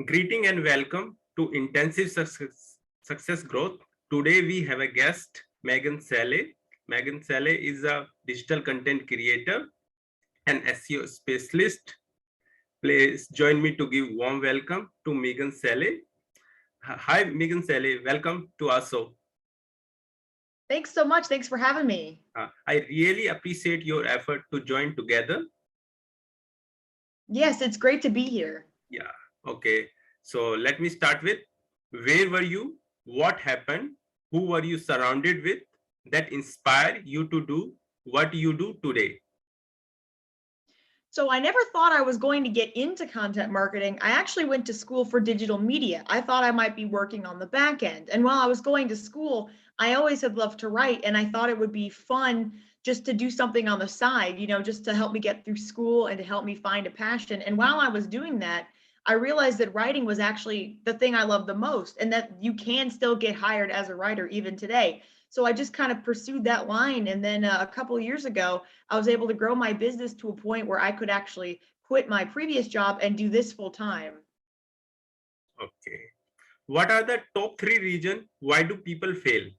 Greeting and welcome to Intensive Success Growth. Today we have a guest, Meagan Shelley. Meagan Shelley is a digital content creator and SEO specialist. Please join me to give warm welcome to Meagan Shelley. Hi, Meagan Shelley. Welcome to our show. Thanks so much. Thanks for having me. I really appreciate your effort to join together. Yes, it's great to be here. Yeah. Okay. So let me start with, where were you? What happened? Who were you surrounded with that inspired you to do what you do today? So I never thought I was going to get into content marketing. I actually went to school for digital media. I thought I might be working on the back end. And while I was going to school, I always had loved to write, and I thought it would be fun just to do something on the side, just to help me get through school and to help me find a passion. And while I was doing that, I realized that writing was actually the thing I loved the most, and that you can still get hired as a writer even today. So I just kind of pursued that line. And then a couple of years ago, I was able to grow my business to a point where I could actually quit my previous job and do this full time. Okay. What are the top 3 reasons why do people fail?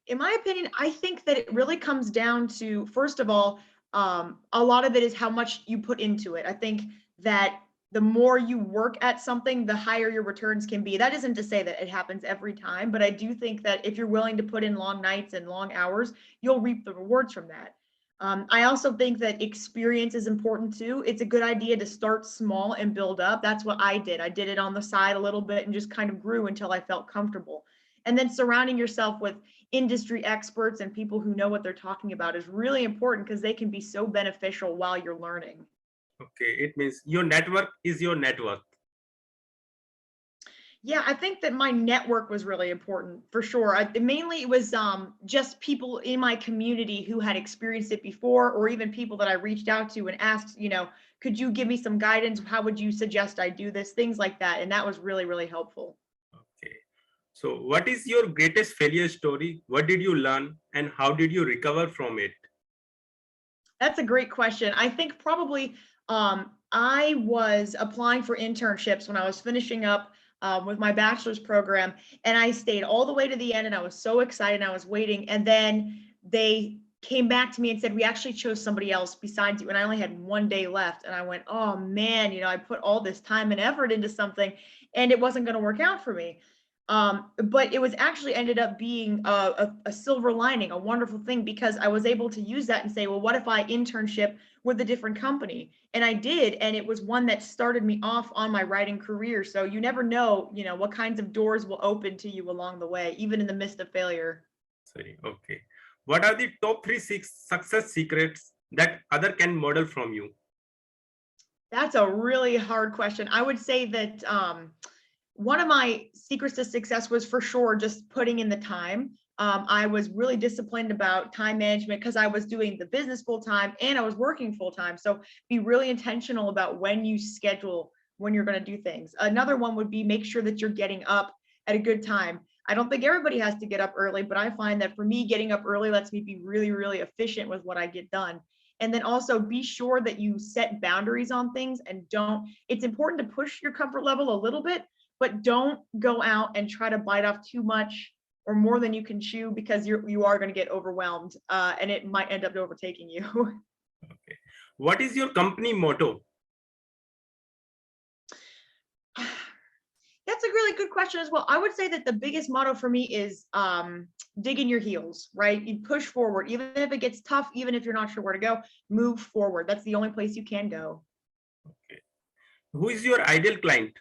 In my opinion, I think that it really comes down to, first of all, a lot of it is how much you put into it. I think that the more you work at something, the higher your returns can be. That isn't to say that it happens every time, but I do think that if you're willing to put in long nights and long hours, you'll reap the rewards from that. I also think that experience is important too. It's a good idea to start small and build up. That's what I did. I did it on the side a little bit and just kind of grew until I felt comfortable. And then surrounding yourself with industry experts and people who know what they're talking about is really important, because they can be so beneficial while you're learning. Okay, it means your network is your net worth. Yeah, I think that my network was really important for sure. Mainly it was just people in my community who had experienced it before, or even people that I reached out to and asked, could you give me some guidance? How would you suggest I do this? Things like that. And that was really, really helpful. Okay. So what is your greatest failure story? What did you learn and how did you recover from it? That's a great question. I think probably I was applying for internships when I was finishing up with my bachelor's program, and I stayed all the way to the end, and I was so excited. I was waiting, and then they came back to me and said, we actually chose somebody else besides you. And I only had 1 day left. And I went, oh man, I put all this time and effort into something and it wasn't going to work out for me. But it was actually ended up being a silver lining, a wonderful thing, because I was able to use that and say, well, what if I internship with a different company? And I did, and it was one that started me off on my writing career. So you never know, what kinds of doors will open to you along the way, even in the midst of failure. Sorry. Okay. What are the top 3 success secrets that other can model from you? That's a really hard question. I would say that one of my secrets to success was for sure just putting in the time. I was really disciplined about time management because I was doing the business full time and I was working full time. So be really intentional about when you schedule, when you're going to do things. Another one would be make sure that you're getting up at a good time. I don't think everybody has to get up early, but I find that for me, getting up early lets me be really, really efficient with what I get done. And then also be sure that you set boundaries on things and it's important to push your comfort level a little bit, but don't go out and try to bite off too much or more than you can chew, because you are going to get overwhelmed and it might end up overtaking you. Okay. What is your company motto? That's a really good question as well. I would say that the biggest motto for me is dig in your heels, right? You push forward, even if it gets tough, even if you're not sure where to go, move forward. That's the only place you can go. Okay. Who is your ideal client?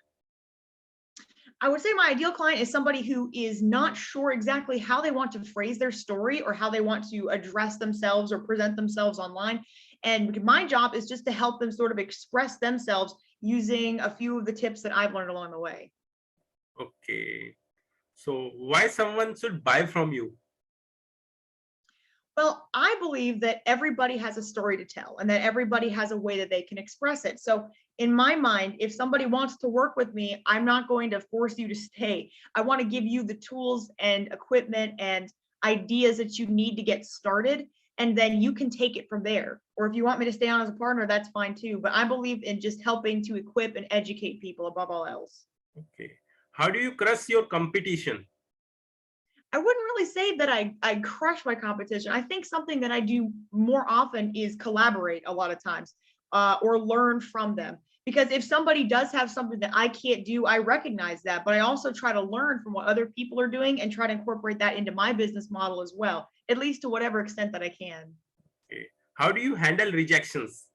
I would say my ideal client is somebody who is not sure exactly how they want to phrase their story or how they want to address themselves or present themselves online. And my job is just to help them sort of express themselves using a few of the tips that I've learned along the way. Okay. So why someone should buy from you? Well, I believe that everybody has a story to tell and that everybody has a way that they can express it. So in my mind, if somebody wants to work with me, I'm not going to force you to stay. I want to give you the tools and equipment and ideas that you need to get started. and then you can take it from there. Or if you want me to stay on as a partner, that's fine too. But I believe in just helping to equip and educate people above all else. Okay. How do you crush your competition? I wouldn't really say that I crush my competition. I think something that I do more often is collaborate a lot of times, or learn from them. Because if somebody does have something that I can't do, I recognize that, but I also try to learn from what other people are doing and try to incorporate that into my business model as well, at least to whatever extent that I can. Okay. How do you handle rejections?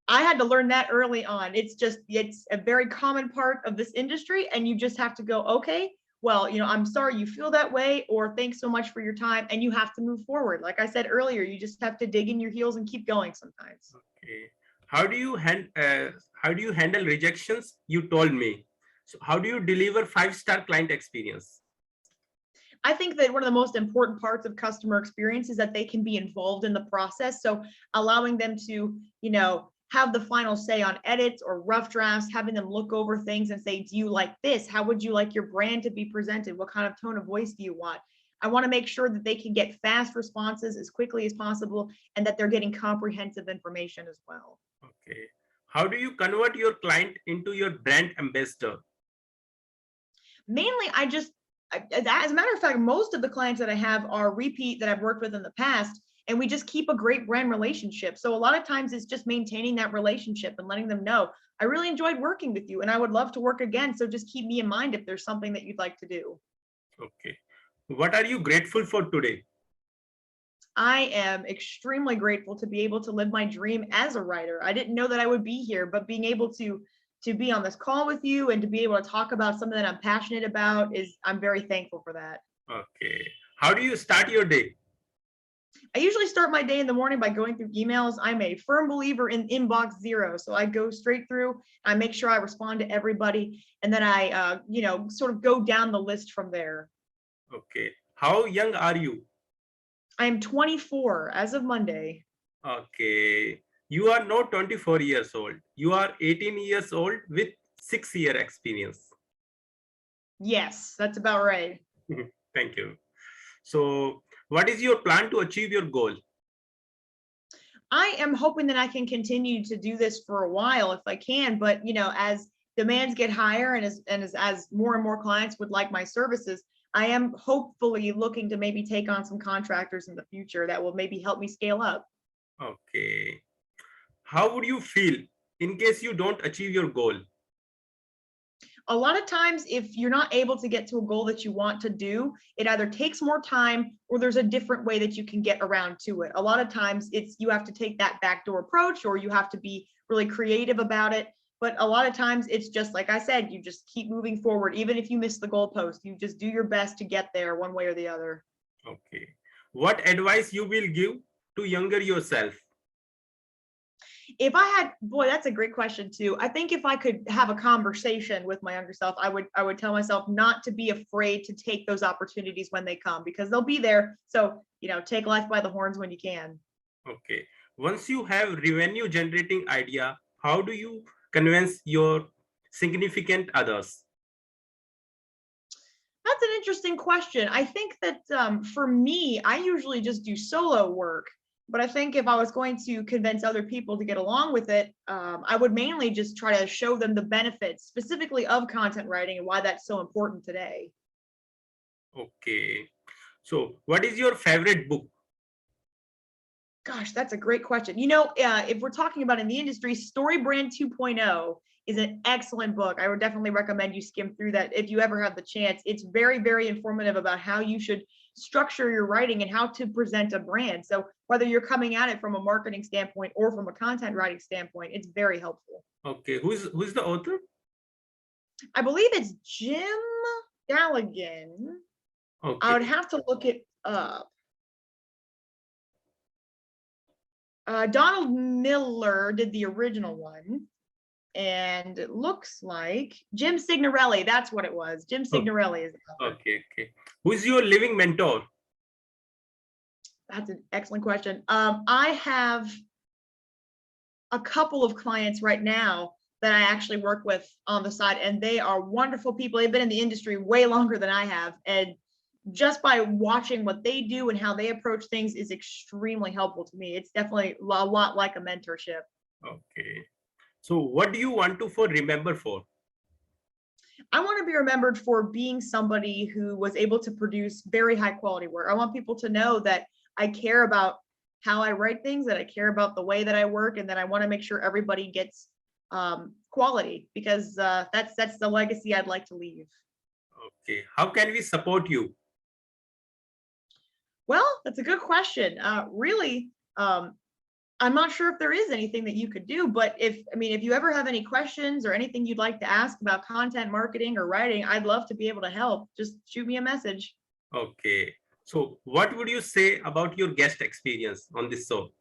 I had to learn that early on. It's a very common part of this industry, and you just have to go, okay, well, I'm sorry you feel that way, or thanks so much for your time, and you have to move forward. Like I said earlier, you just have to dig in your heels and keep going sometimes. Okay. How do you handle rejections? You told me. So how do you deliver 5-star client experience? I think that one of the most important parts of customer experience is that they can be involved in the process. So allowing them to, have the final say on edits or rough drafts, having them look over things and say, do you like this? How would you like your brand to be presented? What kind of tone of voice do you want? I want to make sure that they can get fast responses as quickly as possible and that they're getting comprehensive information as well. Okay. How do you convert your client into your brand ambassador? Mainly, as a matter of fact, most of the clients that I have are repeat that I've worked with in the past, and we just keep a great brand relationship. So a lot of times it's just maintaining that relationship and letting them know, I really enjoyed working with you and I would love to work again. So just keep me in mind if there's something that you'd like to do. Okay. What are you grateful for today? I am extremely grateful to be able to live my dream as a writer. I didn't know that I would be here, but being able to be on this call with you and to be able to talk about something that I'm passionate about I'm very thankful for that. Okay. How do you start your day? I usually start my day in the morning by going through emails. I'm a firm believer in inbox zero. So I go straight through, I make sure I respond to everybody, and then I, sort of go down the list from there. Okay. How young are you? I'm 24 as of Monday. Okay. You are not 24 years old. You are 18 years old with 6-year experience. Yes, that's about right. Thank you. So what is your plan to achieve your goal? I am hoping that I can continue to do this for a while if I can, but as demands get higher and as more and more clients would like my services, I am hopefully looking to maybe take on some contractors in the future that will maybe help me scale up. Okay. How would you feel in case you don't achieve your goal? A lot of times, if you're not able to get to a goal that you want to do, it either takes more time or there's a different way that you can get around to it. A lot of times you have to take that backdoor approach, or you have to be really creative about it. But a lot of times it's just like I said, you just keep moving forward. Even if you miss the goalpost, you just do your best to get there one way or the other. Okay. What advice you will give to younger yourself? If I had, boy, that's a great question too. I think if I could have a conversation with my younger self, I would tell myself not to be afraid to take those opportunities when they come, because they'll be there. So, take life by the horns when you can. Okay. Once you have revenue generating idea, how do you convince your significant others? That's an interesting question. I think that for me, I usually just do solo work. But I think if I was going to convince other people to get along with it, I would mainly just try to show them the benefits specifically of content writing and why that's so important today. Okay. So what is your favorite book? Gosh, that's a great question. If we're talking about in the industry, Story Brand 2.0 is an excellent book. I would definitely recommend you skim through that if you ever have the chance. It's very, very informative about how you should structure your writing and how to present a brand. So whether you're coming at it from a marketing standpoint or from a content writing standpoint, it's very helpful. Okay. Who's the author? I believe it's Jim Galligan. Okay. I would have to look it up. Donald Miller did the original one, and it looks like Jim Signorelli. That's what it was. Jim Signorelli is the author. Okay. Who's your living mentor? That's an excellent question. I have a couple of clients right now that I actually work with on the side, and they are wonderful people. They've been in the industry way longer than I have, and just by watching what they do and how they approach things is extremely helpful to me. It's definitely a lot like a mentorship. Okay. So what do you want to for remember for? I want to be remembered for being somebody who was able to produce very high quality work. I want people to know that I care about how I write things, that I care about the way that I work, and that I want to make sure everybody gets quality, because that's the legacy I'd like to leave. Okay. How can we support you? Well, that's a good question. Really, I'm not sure if there is anything that you could do, but if you ever have any questions or anything you'd like to ask about content marketing or writing, I'd love to be able to help. Just shoot me a message. Okay. So what would you say about your guest experience on this show?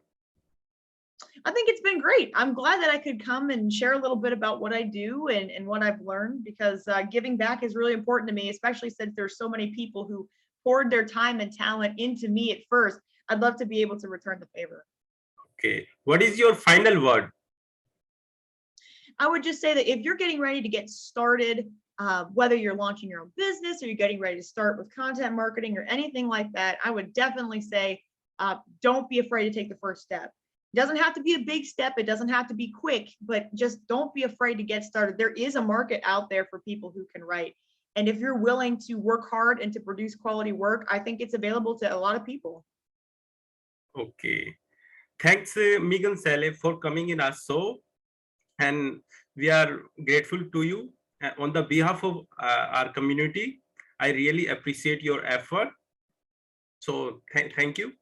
I think it's been great. I'm glad that I could come and share a little bit about what I do and what I've learned, because giving back is really important to me, especially since there's so many people who poured their time and talent into me at first. I'd love to be able to return the favor. Okay. What is your final word? I would just say that if you're getting ready to get started, whether you're launching your own business or you're getting ready to start with content marketing or anything like that, I would definitely say, don't be afraid to take the first step. It doesn't have to be a big step. It doesn't have to be quick, but just don't be afraid to get started. There is a market out there for people who can write. And if you're willing to work hard and to produce quality work, I think it's available to a lot of people. Okay. Thanks, Meagan Shelley, for coming in our show. And we are grateful to you. On the behalf of our community, I really appreciate your effort. So thank you.